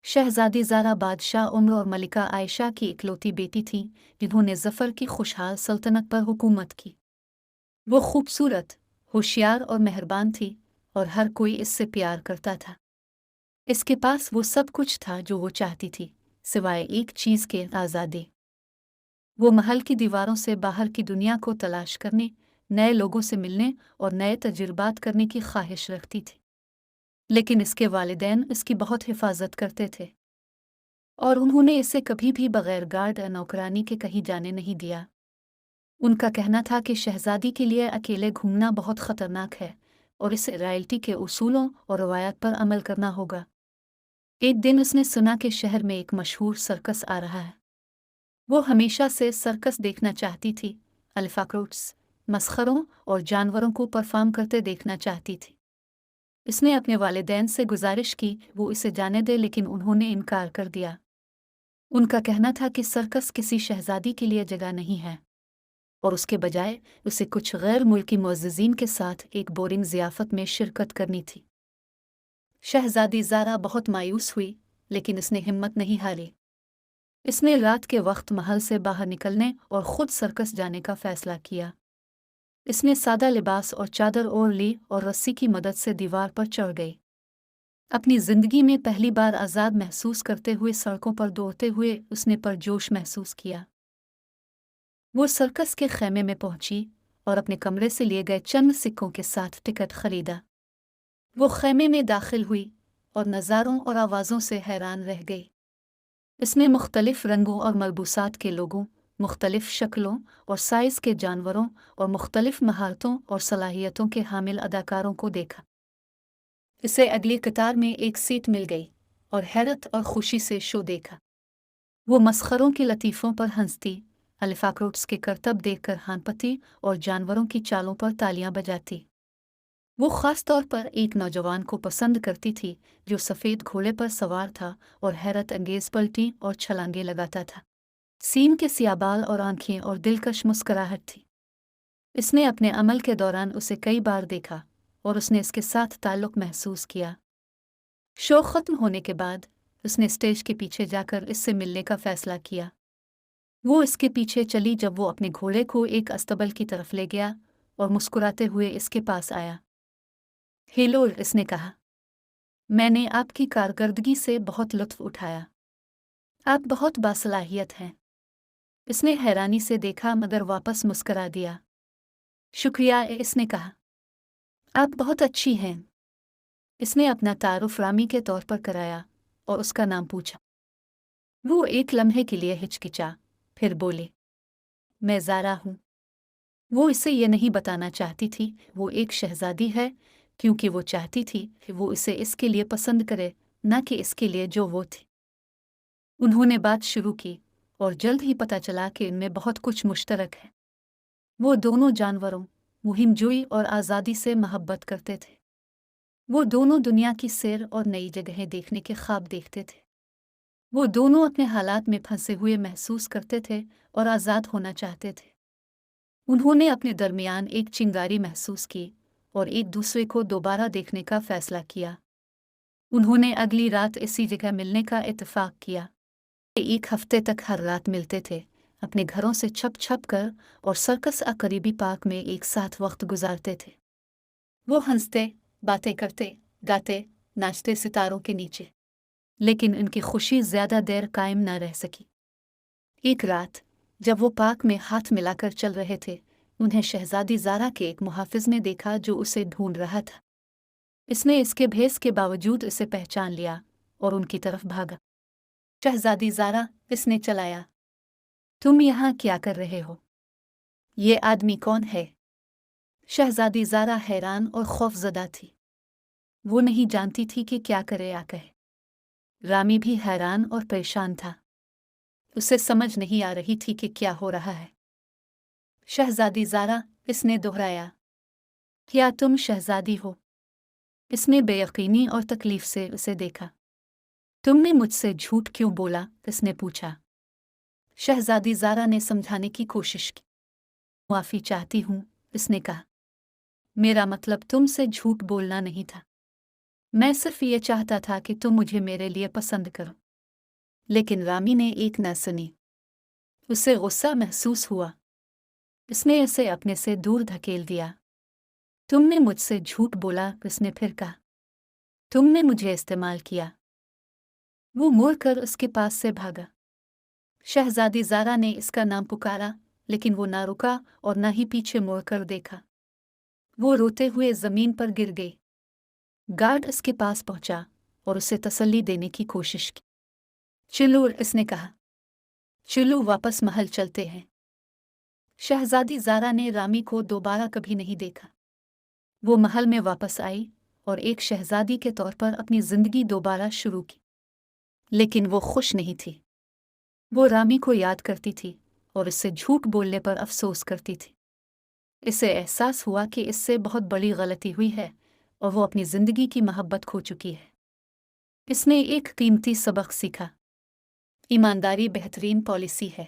शहज़ादी ज़ारा बादशाह उम्र और मलिका आयशा की इकलौती बेटी थी जिन्होंने ज़फ़र की खुशहाल सल्तनत पर हुकूमत की। वो खूबसूरत, होशियार और मेहरबान थी और हर कोई इससे प्यार करता था। इसके पास वो सब कुछ था जो वो चाहती थी, सिवाय एक चीज़ के, आज़ादी। वो महल की दीवारों से बाहर की दुनिया को तलाश करने, नए लोगों से मिलने और नए तजुर्बात करने की ख्वाहिश रखती थी। लेकिन इसके वालिदैन इसकी बहुत हिफाजत करते थे और उन्होंने इसे कभी भी बगैर गार्ड या नौकरानी के कहीं जाने नहीं दिया। उनका कहना था कि शहजादी के लिए अकेले घूमना बहुत ख़तरनाक है और इसे रॉयल्टी के उसूलों और रवायत पर अमल करना होगा। एक दिन उसने सुना कि शहर में एक मशहूर सर्कस आ रहा है। वो हमेशा से सर्कस देखना चाहती थी, अल्फाक्रोट्स, मसखरों और जानवरों को परफॉर्म करते देखना चाहती थी। इसने अपने वालिदैन से गुजारिश की वो इसे जाने दे, लेकिन उन्होंने इनकार कर दिया। उनका कहना था कि सर्कस किसी शहजादी के लिए जगह नहीं है और उसके बजाय उसे कुछ गैर मुल्की मुअज़्ज़िज़ीन के साथ एक बोरिंग ज़ियाफ़त में शिरकत करनी थी। शहज़ादी ज़ारा बहुत मायूस हुई, लेकिन इसने हिम्मत नहीं हारी। इसने रात के वक्त महल से बाहर निकलने और ख़ुद सर्कस जाने का फ़ैसला किया। इसने सादा लिबास और चादर ओढ़ ली और रस्सी की मदद से दीवार पर चढ़ गई। अपनी ज़िंदगी में पहली बार आज़ाद महसूस करते हुए सड़कों पर दौड़ते हुए उसने परजोश महसूस किया। वो सर्कस के खेमे में पहुंची और अपने कमरे से लिए गए चंद सिक्कों के साथ टिकट खरीदा। वो खेमे में दाखिल हुई और नज़ारों और आवाज़ों से हैरान रह गई। इसने मुख्तलिफ रंगों और मलबूसात के लोगों, मुख्तलिफ शक्लों और साइज़ के जानवरों और मुख्तलिफ महारतों और सलाहियतों के हामिल अदाकारों को देखा। इसे अगली कतार में एक सीट मिल गई और हैरत और खुशी से शो देखा। वो मसखरों के लतीफ़ों पर हंसती, अल्फाक्रोट्स के करतब देखकर हानपती और जानवरों की चालों पर तालियां बजाती। वो ख़ास तौर पर एक नौजवान को पसंद करती थी जो सफ़ेद घोड़े पर सवार था और हैरत अंगेज़ पलटी और छलांगे लगाता था। सीन के सियाबाल और आंखें और दिलकश मुस्कुराहट थी। इसने अपने अमल के दौरान उसे कई बार देखा और उसने इसके साथ ताल्लुक़ महसूस किया। शो ख़त्म होने के बाद उसने स्टेज के पीछे जाकर इससे मिलने का फ़ैसला किया। वो इसके पीछे चली जब वो अपने घोड़े को एक अस्तबल की तरफ ले गया और मुस्कुराते हुए इसके पास आया। हेलो, इसने कहा, मैंने आपकी कारकर्दगी से बहुत लुत्फ़ उठाया। आप बहुत बासलाहियत हैं। इसने हैरानी से देखा मगर वापस मुस्करा दिया। शुक्रिया, इसने कहा, आप बहुत अच्छी हैं। इसने अपना तारुफ रामी के तौर पर कराया और उसका नाम पूछा। वो एक लम्हे के लिए हिचकिचा, फिर बोले, मैं ज़ारा हूँ। वो इसे ये नहीं बताना चाहती थी वो एक शहज़ादी है, क्योंकि वो चाहती थी कि वो इसे इसके लिए पसंद करे, न कि इसके लिए जो वो थी। उन्होंने बात शुरू की और जल्द ही पता चला कि इनमें बहुत कुछ मुश्तरक है। वो दोनों जानवरों, मुहिमजोई और आज़ादी से मोहब्बत करते थे। वो दोनों दुनिया की सैर और नई जगहें देखने के ख्वाब देखते थे। वो दोनों अपने हालात में फंसे हुए महसूस करते थे और आज़ाद होना चाहते थे। उन्होंने अपने दरमियान एक चिंगारी महसूस की और एक दूसरे को दोबारा देखने का फ़ैसला किया। उन्होंने अगली रात इसी जगह मिलने का इत्तेफाक किया। एक हफ्ते तक हर रात मिलते थे, अपने घरों से छप छप कर, और सर्कस करीबी पार्क में एक साथ वक्त गुजारते थे। वो हंसते, बातें करते, गाते, नाचते सितारों के नीचे। लेकिन इनकी खुशी ज़्यादा देर कायम न रह सकी। एक रात जब वो पार्क में हाथ मिलाकर चल रहे थे, उन्हें शहजादी ज़ारा के एक मुहाफ़िज़ ने देखा जो उसे ढूंढ रहा था। इसने इसके भेस के बावजूद इसे पहचान लिया और उनकी तरफ भागा। शहजादी ज़ारा, इसने चलाया, तुम यहाँ क्या कर रहे हो? ये आदमी कौन है? शहजादी ज़ारा हैरान और खौफज़दा थी। वो नहीं जानती थी कि क्या करे या कहे। रामी भी हैरान और परेशान था। उसे समझ नहीं आ रही थी कि क्या हो रहा है। शहजादी ज़ारा, इसने दोहराया, क्या तुम शहजादी हो? इसने बेयकीनी और तकलीफ से उसे देखा। तुमने मुझसे झूठ क्यों बोला? इसने पूछा। शहजादी ज़ारा ने समझाने की कोशिश की। माफ़ी चाहती हूँ, इसने कहा। मेरा मतलब तुमसे झूठ बोलना नहीं था। میں صرف یہ چاہتا تھا کہ تم مجھے میرے لیے پسند کرو۔ لیکن رامی نے ایک نہ سنی۔ اسے غصہ محسوس ہوا۔ اس نے اسے اپنے سے دور دھکیل دیا۔ تم نے مجھ سے جھوٹ بولا، اس نے پھر کہا۔ تم نے مجھے استعمال کیا۔ وہ مڑ کر اس کے پاس سے بھاگا۔ شہزادی زارا نے اس کا نام پکارا، لیکن وہ نہ رکا اور نہ ہی پیچھے مڑ کر دیکھا۔ وہ روتے ہوئے زمین پر گر گئی۔ گارڈ اس کے پاس پہنچا اور اسے تسلی دینے کی کوشش کی۔ چلو، اس نے کہا۔ چلو واپس محل چلتے ہیں۔ شہزادی زارا نے رامی کو دوبارہ کبھی نہیں دیکھا۔ وہ محل میں واپس آئی اور ایک شہزادی کے طور پر اپنی زندگی دوبارہ شروع کی۔ لیکن وہ خوش نہیں تھی۔ وہ رامی کو یاد کرتی تھی اور اس سے جھوٹ بولنے پر افسوس کرتی تھی۔ اسے احساس ہوا کہ اس سے بہت بڑی غلطی ہوئی ہے اور وہ اپنی زندگی کی محبت کھو چکی ہے۔ اس نے ایک قیمتی سبق سیکھا۔ ایمانداری بہترین پالیسی ہے۔